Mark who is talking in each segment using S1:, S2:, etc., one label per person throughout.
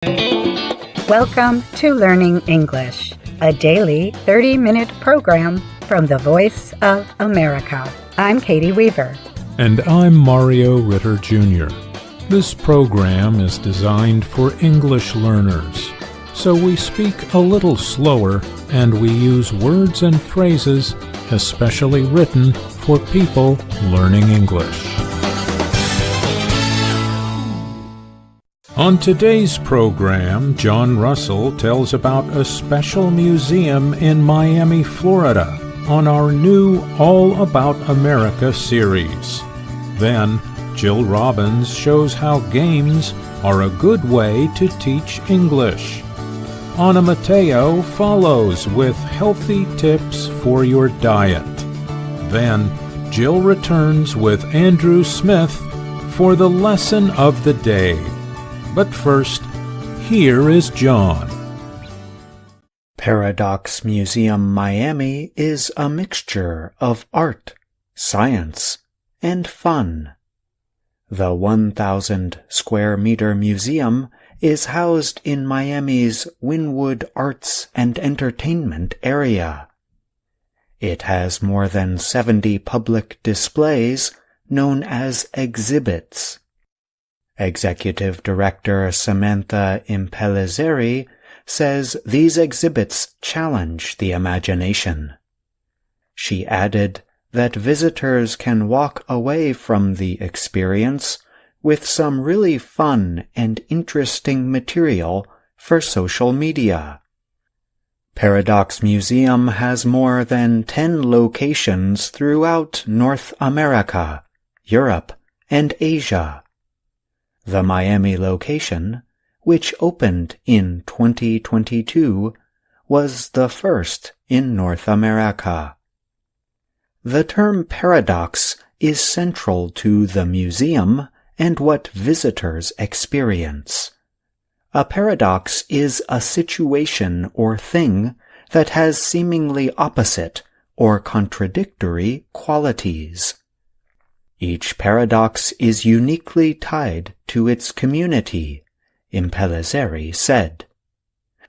S1: Welcome to Learning English, a daily 30-minute program from the Voice of America. I'm Katie Weaver.
S2: And I'm Mario Ritter Jr. This program is designed for English learners, so we speak a little slower and we use words and phrases especially written for people learning English. On today's program, John Russell tells about a special museum in Miami, Florida, on our new All About America series. Then, Jill Robbins shows how games are a good way to teach English. Ana Mateo follows with healthy tips for your diet. Then, Jill returns with Andrew Smith for the lesson of the day. But first, here is John.
S3: Paradox Museum Miami is a mixture of art, science, and fun. The 1,000-square-meter museum is housed in Miami's Wynwood Arts and Entertainment area. It has more than 70 public displays known as exhibits. Executive Director Samantha Impellizzeri says these exhibits challenge the imagination. She added that visitors can walk away from the experience with some really fun and interesting material for social media. Paradox Museum has more than 10 locations throughout North America, Europe, and Asia. The Miami location, which opened in 2022, was the first in North America. The term paradox is central to the museum and what visitors experience. A paradox is a situation or thing that has seemingly opposite or contradictory qualities. Each paradox is uniquely tied to its community, Impellizzeri said.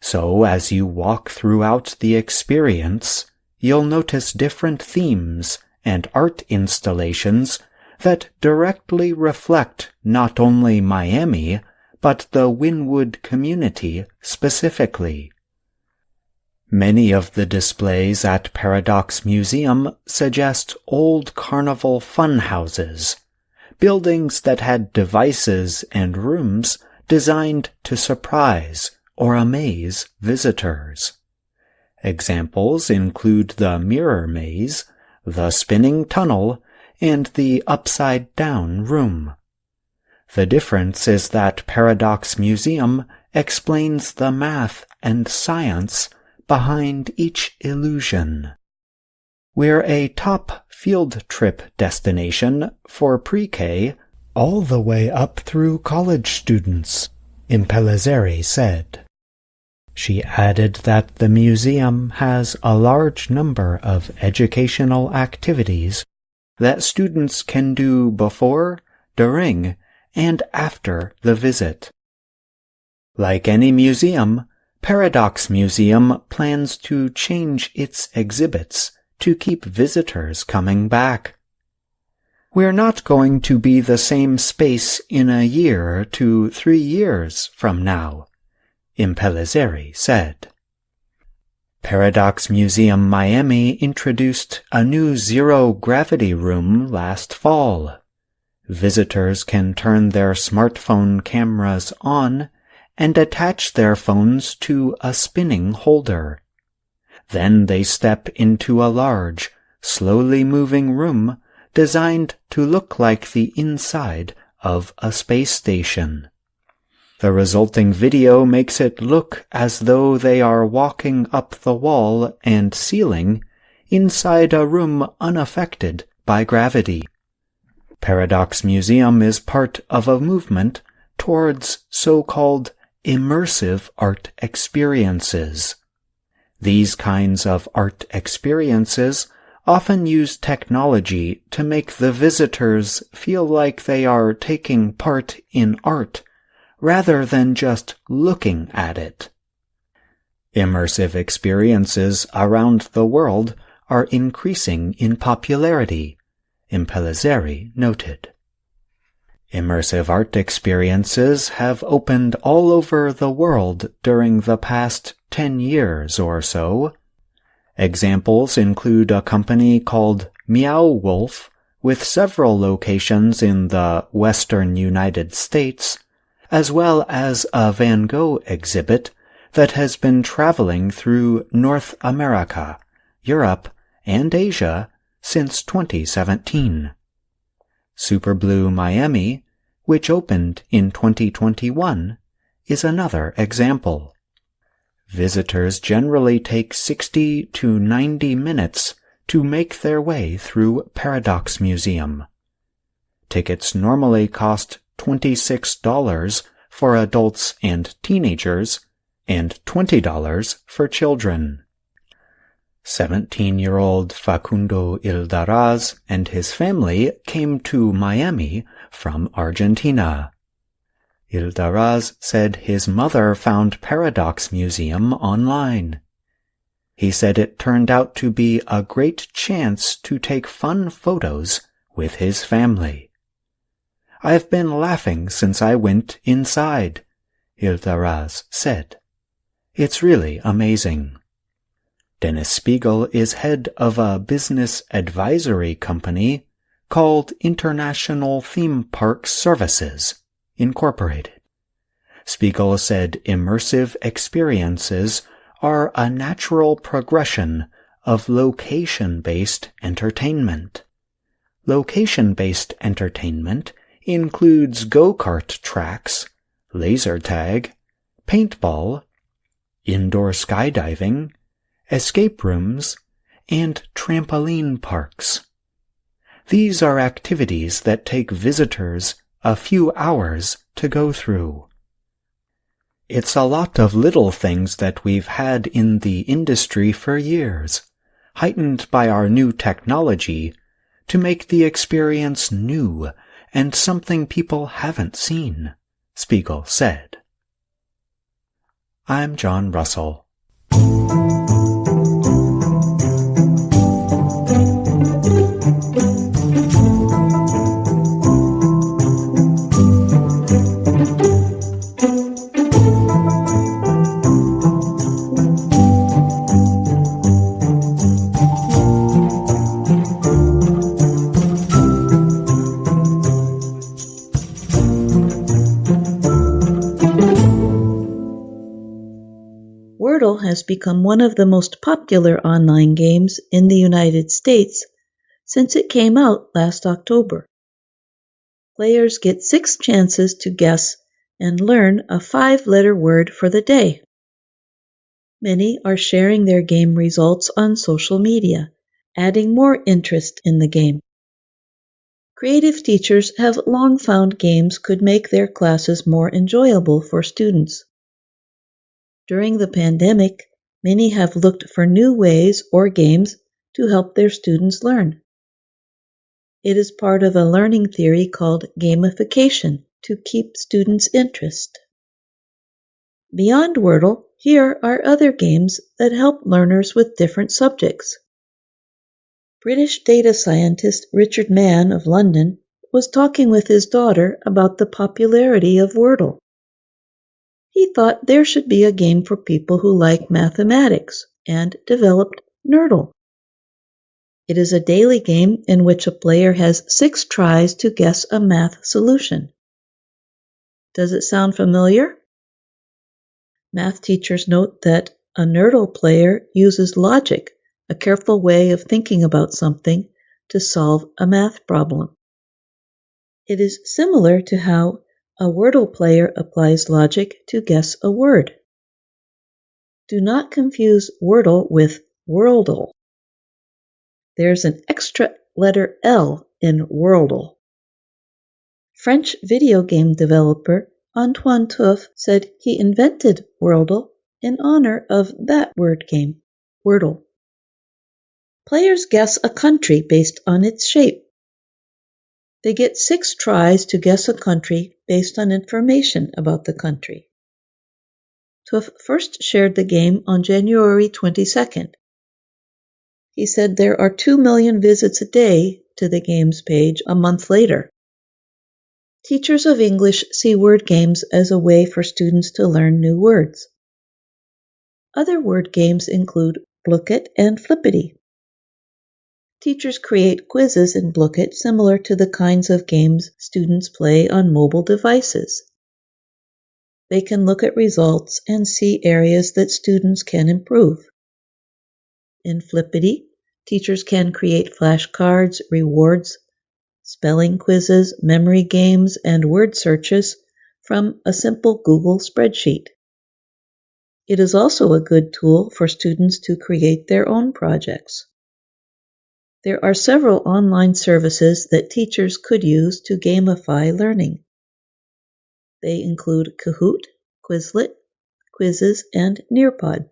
S3: So as you walk throughout the experience, you'll notice different themes and art installations that directly reflect not only Miami, but the Wynwood community specifically. Many of the displays at Paradox Museum suggest old carnival fun houses, buildings that had devices and rooms designed to surprise or amaze visitors. Examples include the mirror maze, the spinning tunnel, and the upside-down room. The difference is that Paradox Museum explains the math and science behind each illusion. We're a top field trip destination for pre-K all the way up through college students, Impellizzeri said. She added that the museum has a large number of educational activities that students can do before, during, and after the visit. Like any museum, Paradox Museum plans to change its exhibits to keep visitors coming back. We're not going to be the same space in a year to 3 years from now, Impellizzeri said. Paradox Museum Miami introduced a new zero-gravity room last fall. Visitors can turn their smartphone cameras on and attach their phones to a spinning holder. Then they step into a large, slowly moving room designed to look like the inside of a space station. The resulting video makes it look as though they are walking up the wall and ceiling inside a room unaffected by gravity. Paradox Museum is part of a movement towards so-called immersive art experiences. These kinds of art experiences often use technology to make the visitors feel like they are taking part in art rather than just looking at it. Immersive experiences around the world are increasing in popularity, Impellizzeri noted. Immersive art experiences have opened all over the world during the past 10 years or so. Examples include a company called Meow Wolf, with several locations in the western United States, as well as a Van Gogh exhibit that has been traveling through North America, Europe, and Asia since 2017. Superblue Miami, which opened in 2021, is another example. Visitors generally take 60 to 90 minutes to make their way through Paradox Museum. Tickets normally cost $26 for adults and teenagers and $20 for children. 17-year-old Facundo Ildaraz and his family came to Miami from Argentina. Ildaraz said his mother found Paradox Museum online. He said it turned out to be a great chance to take fun photos with his family. "I've been laughing since I went inside," Ildaraz said. "It's really amazing." Dennis Spiegel is head of a business advisory company called International Theme Park Services, Incorporated. Spiegel said immersive experiences are a natural progression of location-based entertainment. Location-based entertainment includes go-kart tracks, laser tag, paintball, indoor skydiving, escape rooms, and trampoline parks. These are activities that take visitors a few hours to go through. It's a lot of little things that we've had in the industry for years, heightened by our new technology, to make the experience new and something people haven't seen, Spiegel said. I'm John Russell.
S4: Wordle has become one of the most popular online games in the United States since it came out last October. Players get 6 chances to guess and learn a 5-letter word for the day. Many are sharing their game results on social media, adding more interest in the game. Creative teachers have long found games could make their classes more enjoyable for students. During the pandemic, many have looked for new ways or games to help their students learn. It is part of a learning theory called gamification to keep students' interest. Beyond Wordle, here are other games that help learners with different subjects. British data scientist Richard Mann of London was talking with his daughter about the popularity of Wordle. He thought there should be a game for people who like mathematics and developed Nerdle. It is a daily game in which a player has 6 tries to guess a math solution. Does it sound familiar? Math teachers note that a Nerdle player uses logic, a careful way of thinking about something, to solve a math problem. It is similar to how a Wordle player applies logic to guess a word. Do not confuse Wordle with Worldle. There's an extra letter L in Worldle. French video game developer Antoine Touffe said he invented Worldle in honor of that word game, Wordle. Players guess a country based on its shape. They get 6 tries to guess a country based on information about the country. Tuff first shared the game on January 22nd. He said there are 2 million visits a day to the games page a month later. Teachers of English see word games as a way for students to learn new words. Other word games include Blooket and Flippity. Teachers create quizzes in Blooket similar to the kinds of games students play on mobile devices. They can look at results and see areas that students can improve. In Flippity, teachers can create flashcards, rewards, spelling quizzes, memory games, and word searches from a simple Google spreadsheet. It is also a good tool for students to create their own projects. There are several online services that teachers could use to gamify learning. They include Kahoot, Quizlet, Quizzes, and Nearpod.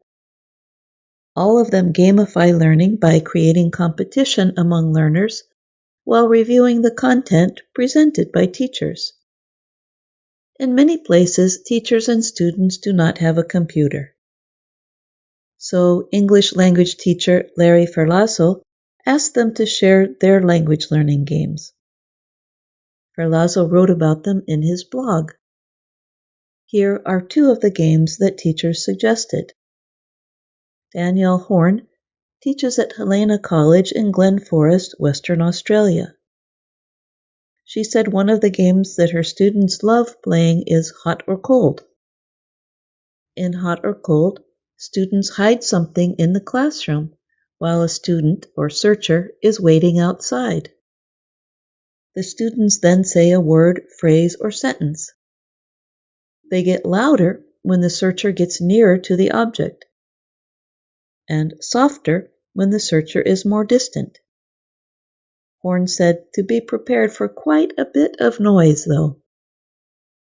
S4: All of them gamify learning by creating competition among learners while reviewing the content presented by teachers. In many places, teachers and students do not have a computer. So English language teacher Larry Ferlazzo asked them to share their language learning games. Ferlazzo wrote about them in his blog. Here are 2 of the games that teachers suggested. Danielle Horn teaches at Helena College in Glen Forest, Western Australia. She said one of the games that her students love playing is Hot or Cold. In Hot or Cold, students hide something in the classroom while a student or searcher is waiting outside. The students then say a word, phrase, or sentence. They get louder when the searcher gets nearer to the object, and softer when the searcher is more distant. Horn said to be prepared for quite a bit of noise, though.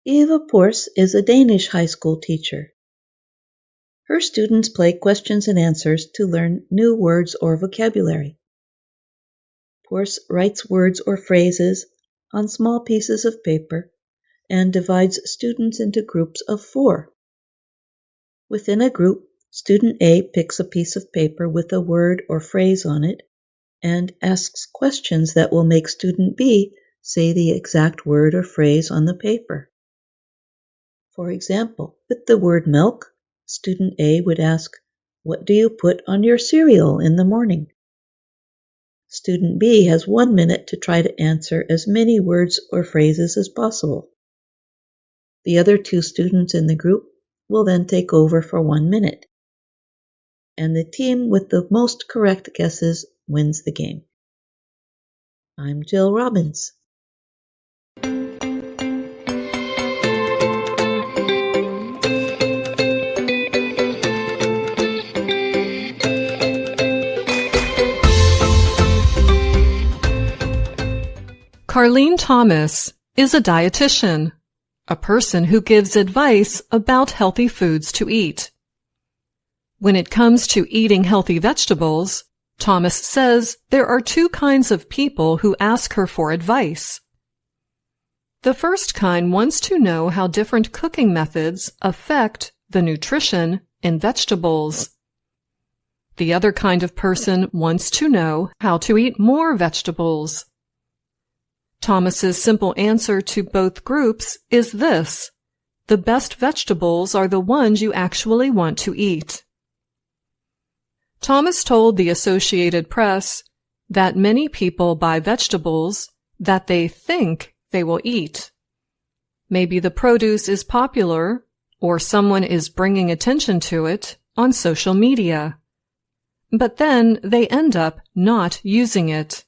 S4: Eva Pors is a Danish high school teacher. Her students play questions and answers to learn new words or vocabulary. Pors writes words or phrases on small pieces of paper and divides students into groups of 4. Within a group, student A picks a piece of paper with a word or phrase on it and asks questions that will make student B say the exact word or phrase on the paper. For example, with the word milk, student A would ask, "What do you put on your cereal in the morning?" Student B has 1 minute to try to answer as many words or phrases as possible. The other 2 students in the group will then take over for 1 minute. And the team with the most correct guesses wins the game. I'm Jill Robbins.
S5: Carlene Thomas is a dietitian, a person who gives advice about healthy foods to eat. When it comes to eating healthy vegetables, Thomas says there are 2 kinds of people who ask her for advice. The first kind wants to know how different cooking methods affect the nutrition in vegetables. The other kind of person wants to know how to eat more vegetables. Thomas's simple answer to both groups is this: the best vegetables are the ones you actually want to eat. Thomas told the Associated Press that many people buy vegetables that they think they will eat. Maybe the produce is popular, or someone is bringing attention to it on social media. But then they end up not using it.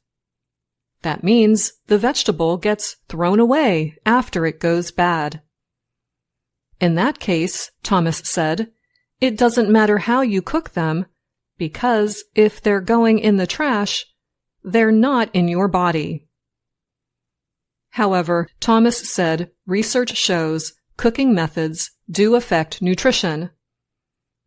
S5: That means the vegetable gets thrown away after it goes bad. In that case, Thomas said, it doesn't matter how you cook them, because if they're going in the trash, they're not in your body. However, Thomas said research shows cooking methods do affect nutrition,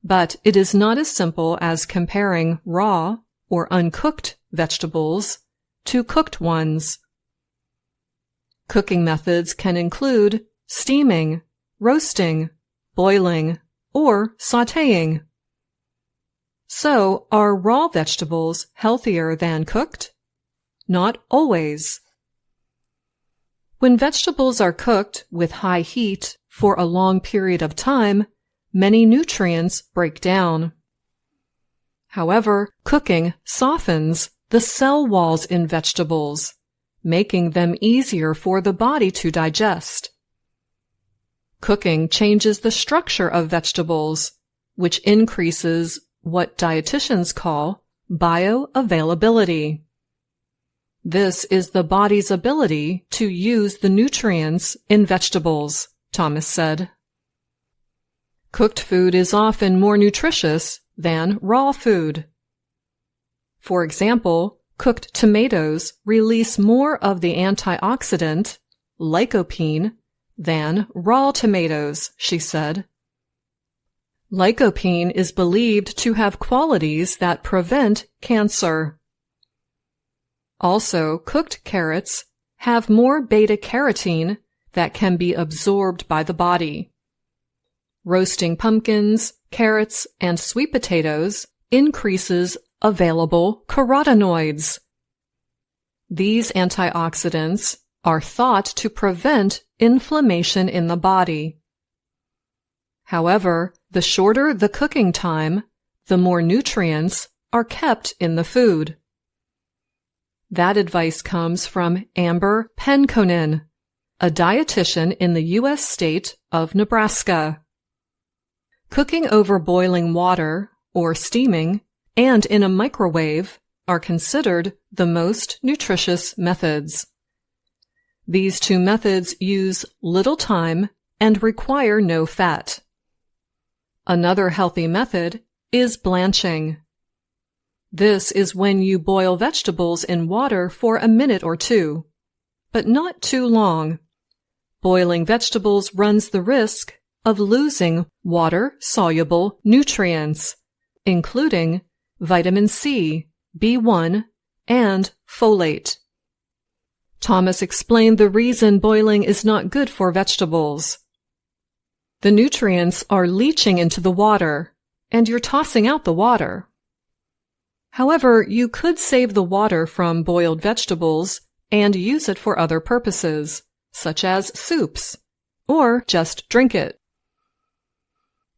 S5: but it is not as simple as comparing raw or uncooked vegetables to cooked ones. Cooking methods can include steaming, roasting, boiling, or sautéing. So, are raw vegetables healthier than cooked? Not always. When vegetables are cooked with high heat for a long period of time, many nutrients break down. However, cooking softens the cell walls in vegetables, making them easier for the body to digest. Cooking changes the structure of vegetables, which increases what dietitians call bioavailability. This is the body's ability to use the nutrients in vegetables, Thomas said. Cooked food is often more nutritious than raw food. For example, cooked tomatoes release more of the antioxidant, lycopene, than raw tomatoes, she said. Lycopene is believed to have qualities that prevent cancer. Also, cooked carrots have more beta-carotene that can be absorbed by the body. Roasting pumpkins, carrots, and sweet potatoes increases available carotenoids. These antioxidants are thought to prevent inflammation in the body. However, the shorter the cooking time, the more nutrients are kept in the food. That advice comes from Amber Penkonen, a dietitian in the U.S. state of Nebraska. Cooking over boiling water, or steaming, and in a microwave are considered the most nutritious methods. These two methods use little time and require no fat. Another healthy method is blanching. This is when you boil vegetables in water for a minute or two, but not too long. Boiling vegetables runs the risk of losing water-soluble nutrients, including vitamin C, B1, and folate. Thomas explained the reason boiling is not good for vegetables. The nutrients are leaching into the water, and you're tossing out the water. However, you could save the water from boiled vegetables and use it for other purposes, such as soups, or just drink it.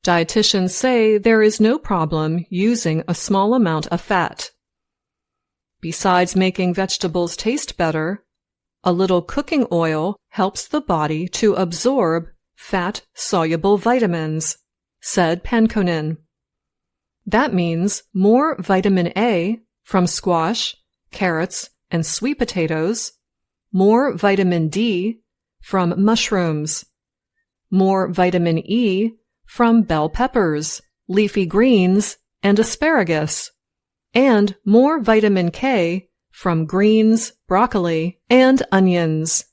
S5: Dietitians say there is no problem using a small amount of fat. Besides making vegetables taste better, a little cooking oil helps the body to absorb fat-soluble vitamins, said Penkonen. That means more vitamin A from squash, carrots, and sweet potatoes, more vitamin D from mushrooms, more vitamin E from bell peppers, leafy greens, and asparagus, and more vitamin K from greens, broccoli, and onions.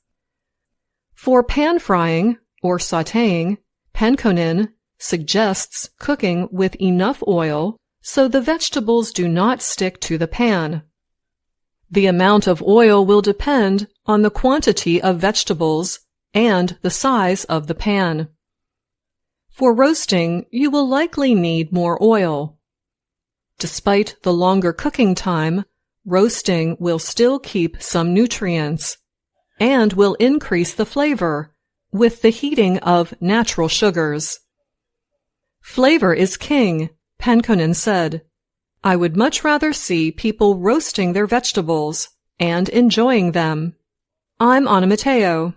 S5: For pan frying or sautéing, Penkonen suggests cooking with enough oil so the vegetables do not stick to the pan. The amount of oil will depend on the quantity of vegetables and the size of the pan. For roasting, you will likely need more oil. Despite the longer cooking time, roasting will still keep some nutrients and will increase the flavor with the heating of natural sugars. Flavor is king, Penkonen said. I would much rather see people roasting their vegetables and enjoying them. I'm Anna Mateo.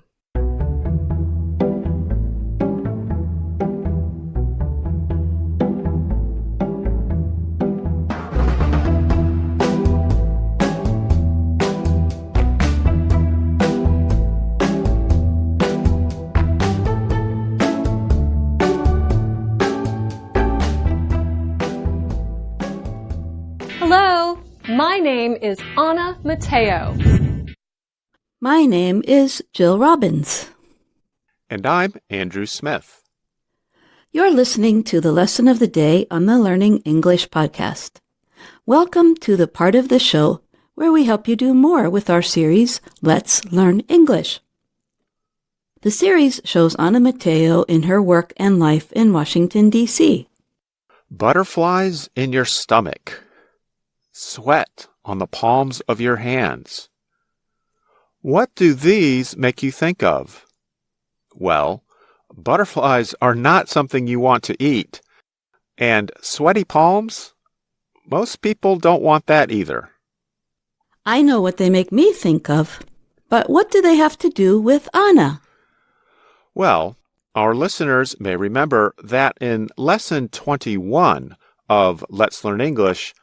S6: Hello, my name is Anna Mateo.
S4: My name is Jill Robbins.
S7: And I'm Andrew Smith.
S4: You're listening to the Lesson of the Day on the Learning English podcast. Welcome to the part of the show where we help you do more with our series, Let's Learn English. The series shows Anna Mateo in her work and life in Washington, D.C.
S7: Butterflies in your stomach. Sweat on the palms of your hands. What do these make you think of? Well, butterflies are not something you want to eat. And sweaty palms? Most people don't want that either.
S4: I know what they make me think of. But what do they have to do with Anna?
S7: Well, our listeners may remember that in Lesson 21 of Let's Learn English,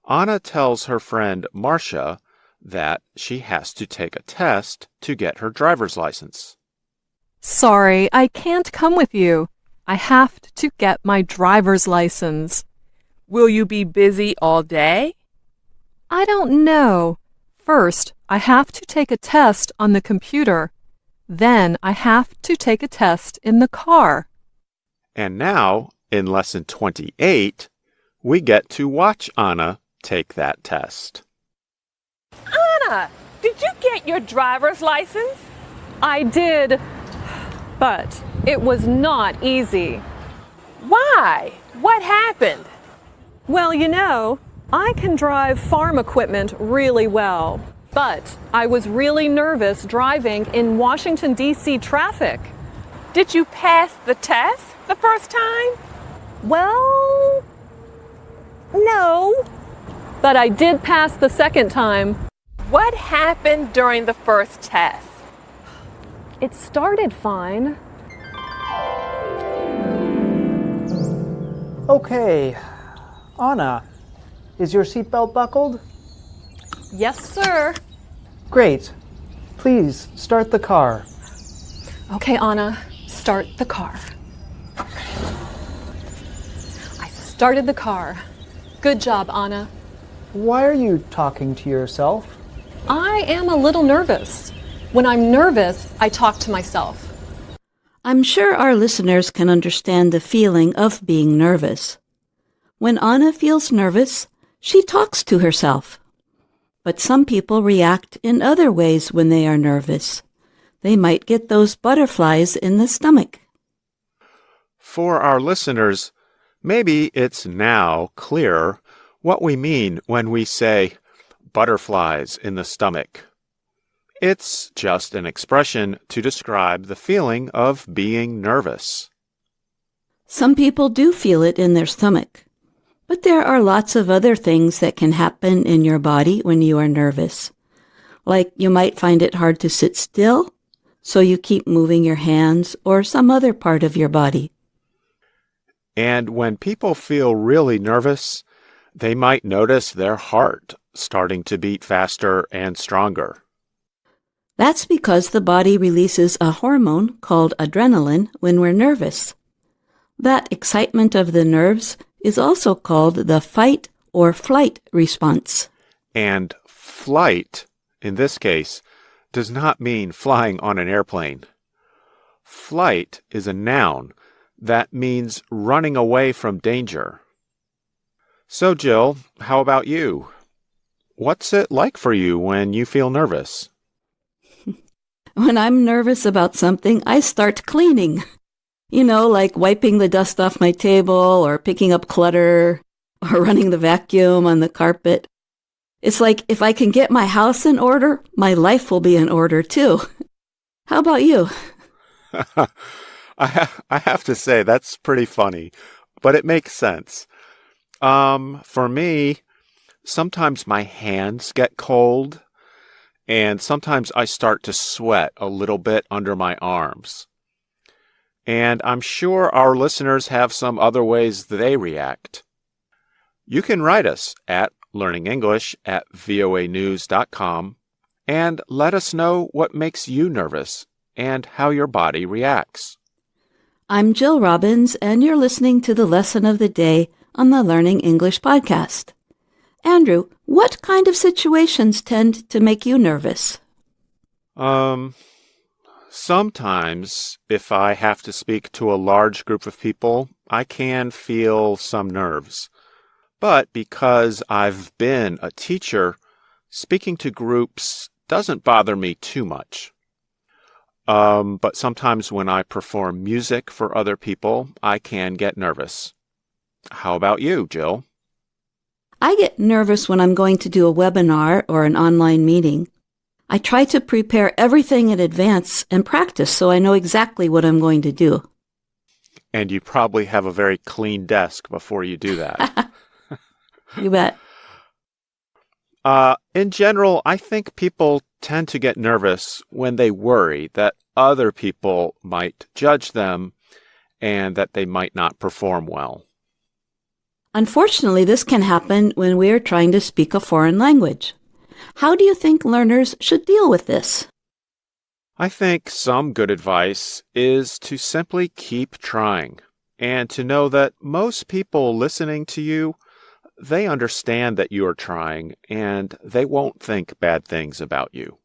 S7: Anna tells her friend Marcia that she has to take a test to get her driver's license.
S5: Sorry, I can't come with you. I have to get my driver's license.
S8: Will you be busy all day?
S5: I don't know. First, I have to take a test on the computer. Then I have to take a test in the car.
S7: And now, in Lesson 28, we get to watch Anna take that test.
S8: Anna, did you get your driver's license?
S6: I did, but it was not easy.
S8: Why? What happened?
S6: Well, I can drive farm equipment really well, but I was really nervous driving in Washington, D.C. traffic.
S8: Did you pass the test the first time?
S6: Well, no, but I did pass the second time.
S8: What happened during the first test?
S6: It started fine.
S9: Okay, Anna, is your seatbelt buckled?
S6: Yes, sir.
S9: Great. Please start the car.
S6: Okay, Anna, start the car. I started the car. Good job, Anna.
S9: Why are you talking to yourself?
S6: I am a little nervous. When I'm nervous, I talk to myself.
S4: I'm sure our listeners can understand the feeling of being nervous. When Anna feels nervous, she talks to herself. But some people react in other ways when they are nervous. They might get those butterflies in the stomach.
S7: For our listeners, maybe it's now clear what we mean when we say butterflies in the stomach. It's just an expression to describe the feeling of being nervous.
S4: Some people do feel it in their stomach. But there are lots of other things that can happen in your body when you are nervous. Like you might find it hard to sit still, so you keep moving your hands or some other part of your body.
S7: And when people feel really nervous, they might notice their heart starting to beat faster and stronger.
S4: That's because the body releases a hormone called adrenaline when we're nervous. That excitement of the nerves is also called the fight or flight response.
S7: And flight, in this case, does not mean flying on an airplane. Flight is a noun that means running away from danger. So, Jill, how about you? What's it like for you when you feel nervous?
S4: When I'm nervous about something, I start cleaning. Like wiping the dust off my table or picking up clutter or running the vacuum on the carpet. It's like if I can get my house in order, my life will be in order too. How about you?
S7: I have to say, that's pretty funny, but it makes sense. For me, sometimes my hands get cold, and sometimes I start to sweat a little bit under my arms. And I'm sure our listeners have some other ways they react. You can write us at learningenglish@voanews.com and let us know what makes you nervous and how your body reacts.
S4: I'm Jill Robbins, and you're listening to the Lesson of the Day on the Learning English Podcast. Andrew, what kind of situations tend to make you nervous?
S7: Sometimes, if I have to speak to a large group of people, I can feel some nerves. But because I've been a teacher, speaking to groups doesn't bother me too much. But sometimes when I perform music for other people, I can get nervous. How about you, Jill?
S4: I get nervous when I'm going to do a webinar or an online meeting. I try to prepare everything in advance and practice so I know exactly what I'm going to do.
S7: And you probably have a very clean desk before you do that.
S4: You bet.
S7: In general, I think people tend to get nervous when they worry that other people might judge them and that they might not perform well.
S4: Unfortunately, this can happen when we are trying to speak a foreign language. How do you think learners should deal with this?
S7: I think some good advice is to simply keep trying and to know that most people listening to you, they understand that you are trying and they won't think bad things about you.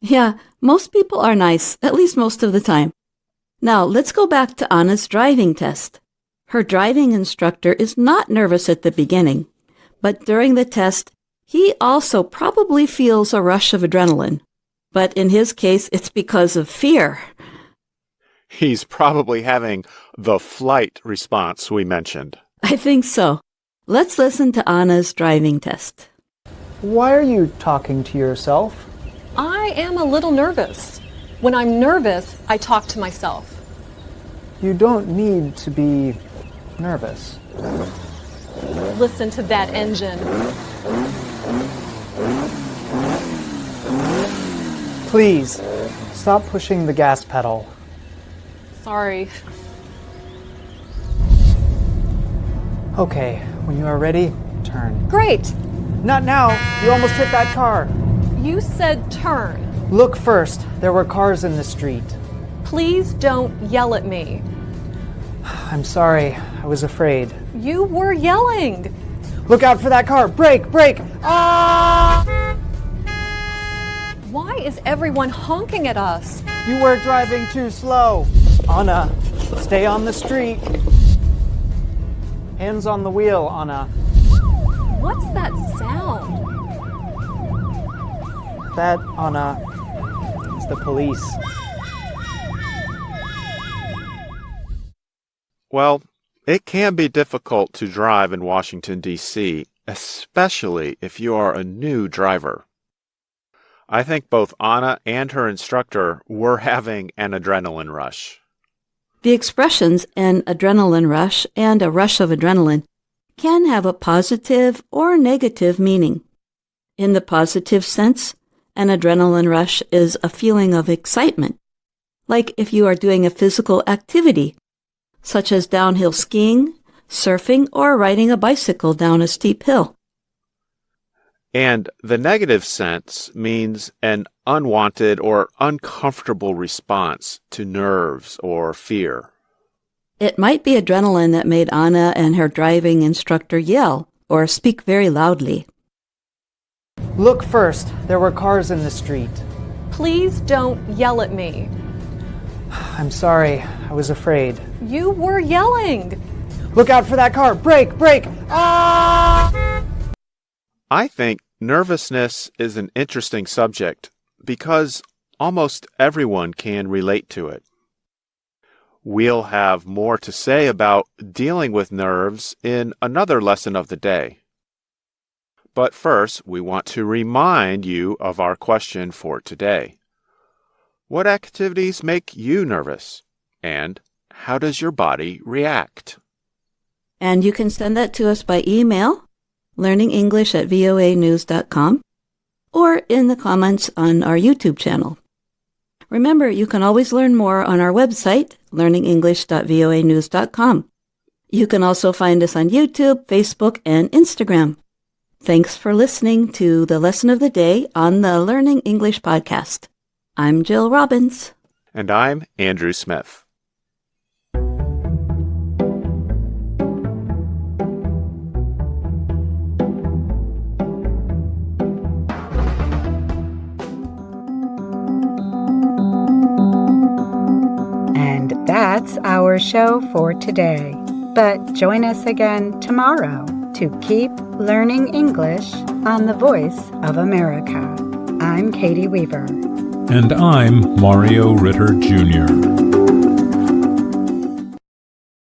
S4: Yeah, most people are nice, at least most of the time. Now, let's go back to Anna's driving test. Her driving instructor is not nervous at the beginning, but during the test, he also probably feels a rush of adrenaline. But in his case, it's because of fear.
S7: He's probably having the flight response we mentioned.
S4: I think so. Let's listen to Anna's driving test.
S9: Why are you talking to yourself?
S6: I am a little nervous. When I'm nervous, I talk to myself.
S9: You don't need to be nervous.
S6: Listen to that engine.
S9: Please, stop pushing the gas pedal.
S6: Sorry.
S9: Okay, when you are ready, turn.
S6: Great.
S9: Not now! You almost hit that car.
S6: You said turn.
S9: Look first. There were cars in the street.
S6: Please don't yell at me.
S9: I'm sorry. I was afraid.
S6: You were yelling.
S9: Look out for that car! Brake! Brake! Ah!
S6: Why is everyone honking at us?
S9: You were driving too slow. Anna, stay on the street. Hands on the wheel, Anna.
S6: What's that sound?
S9: That, Anna, is the police.
S7: Well, it can be difficult to drive in Washington, D.C., especially if you are a new driver. I think both Anna and her instructor were having an adrenaline rush.
S4: The expressions an adrenaline rush and a rush of adrenaline can have a positive or negative meaning. In the positive sense, an adrenaline rush is a feeling of excitement, like if you are doing a physical activity, such as downhill skiing, surfing, or riding a bicycle down a steep hill.
S7: And the negative sense means an unwanted or uncomfortable response to nerves or fear.
S4: It might be adrenaline that made Anna and her driving instructor yell or speak very loudly.
S9: Look first. There were cars in the street.
S6: Please don't yell at me.
S9: I'm sorry. I was afraid.
S6: You were yelling.
S9: Look out for that car! Brake! Brake! Ah!
S7: I think nervousness is an interesting subject because almost everyone can relate to it. We'll have more to say about dealing with nerves in another lesson of the day. But first, we want to remind you of our question for today. What activities make you nervous? And how does your body react?
S4: And you can send that to us by email, learningenglish@voanews.com, or in the comments on our YouTube channel. Remember, you can always learn more on our website, learningenglish.voanews.com. You can also find us on YouTube, Facebook, and Instagram. Thanks for listening to the Lesson of the Day on the Learning English Podcast. I'm Jill Robbins.
S7: And I'm Andrew Smith.
S1: And that's our show for today. But join us again tomorrow to keep learning English on the Voice of America. I'm Katie Weaver.
S2: And I'm Mario Ritter Jr.